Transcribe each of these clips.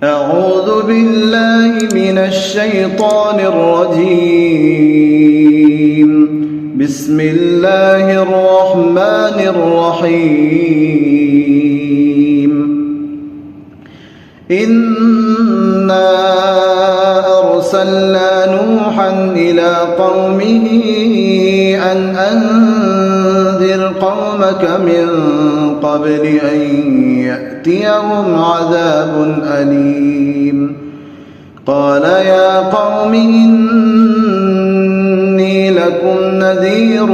أعوذ بالله من الشيطان الرجيم. بسم الله الرحمن الرحيم. إنا أرسلنا نوحا إلى قومه أن أنذر قومك من قبل أن يأتيهم عذاب أليم. قال يا قوم إني لكم نذير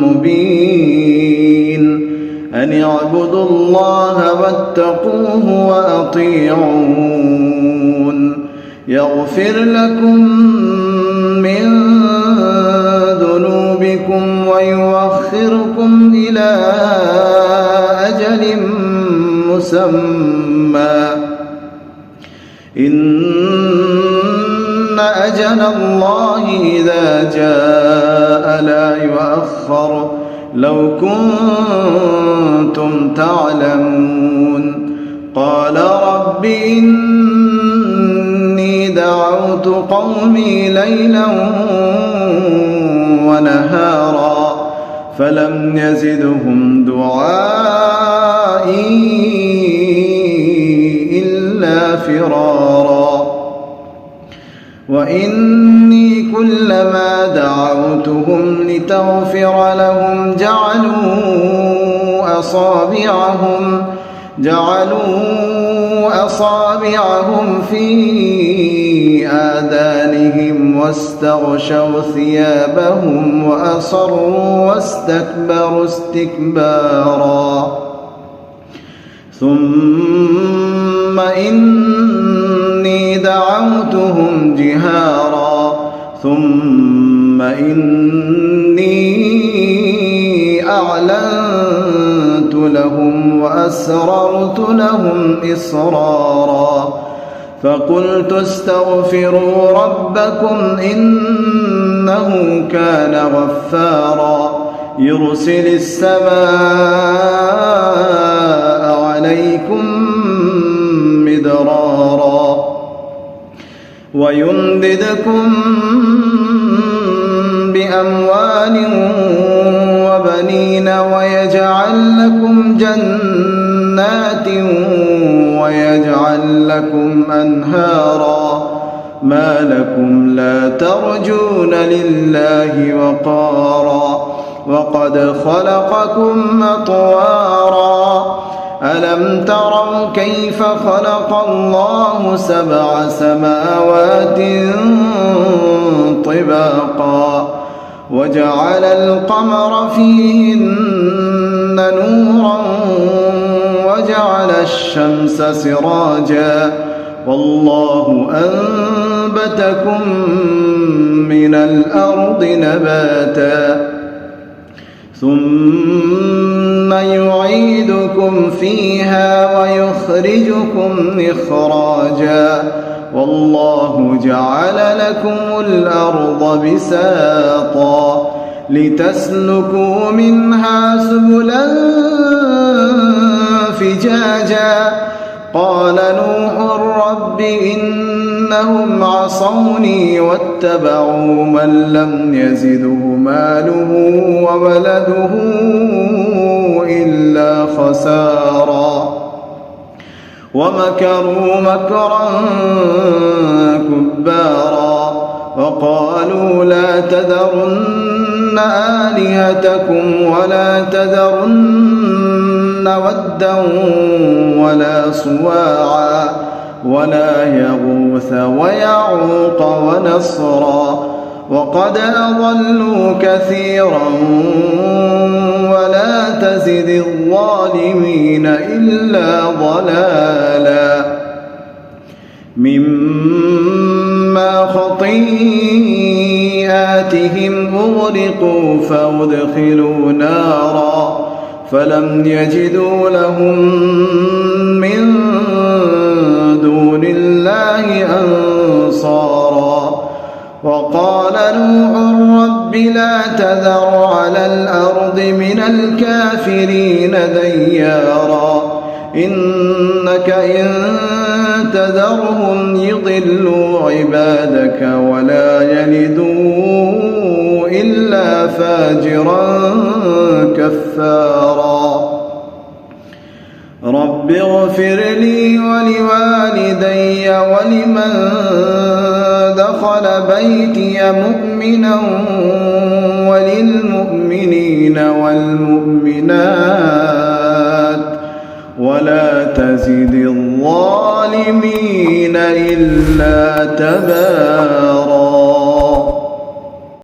مبين أن اعبدوا الله واتقوه وأطيعون يغفر لكم من ذنوبكم ويؤخركم إلى أجل مسمى إن أجل الله إذا جاء لا يؤخر لو كنتم تعلمون. قال رب إني دعوت قومي ليلا ونهارا فلم يزدهم دعائي إلا فرارا. وإني كلما دعوتهم لتغفر لهم جعلوا أصابعهم في آذانهم واستغشوا ثيابهم وأصروا واستكبروا استكبارا. ثم إني دعوتهم جهارا ثم إني أعلنت لهم وأسررت لهم إسرارا. فقلت استغفروا ربكم إنه كان غفارا يرسل السماء عليكم مدرارا ويمددكم بأموال وبنين ويجعل لكم جنات ويجعل لكم أنهارا. ما لكم لا ترجون لله وقارا وقد خلقكم أطوارا. ألم تروا كيف خلق الله 7 سماوات طباقا وجعل القمر فيهن نورا وجعل الشمس سراجا والله أنبتكم من الأرض نباتا ثم يعيدكم فيها ويخرجكم إخراجا والله جعل لكم الأرض بساطا لتسلكوا منها سبلا فجاجا. قال نوح رب إنهم عصوني واتبعوا من لم يزده ماله وولده إلا خسارا ومكروا مكرا كبارا وقالوا لا تذرن آلهتكم ولا تذرن ودا ولا سواعا ولا يغوث ويعوق ونصرا وقد أضلوا كثيرا ولا تزد الظالمين إلا ضلالا. مما خطيئاتهم أغرقوا فأدخلوا نارا فلم يجدوا لهم من دون الله أنصارا. وقال نوح رب لا تذر على الأرض من الكافرين ديارا إنك إن تذرهم يضلوا عبادك ولا يلدوا إلا فاجرا كفارا رب اغفر لي ولوالدي ولمن دخل بيتي مؤمنا وللمؤمنين والمؤمنات ولا تزد الظالمين إلا تبارا.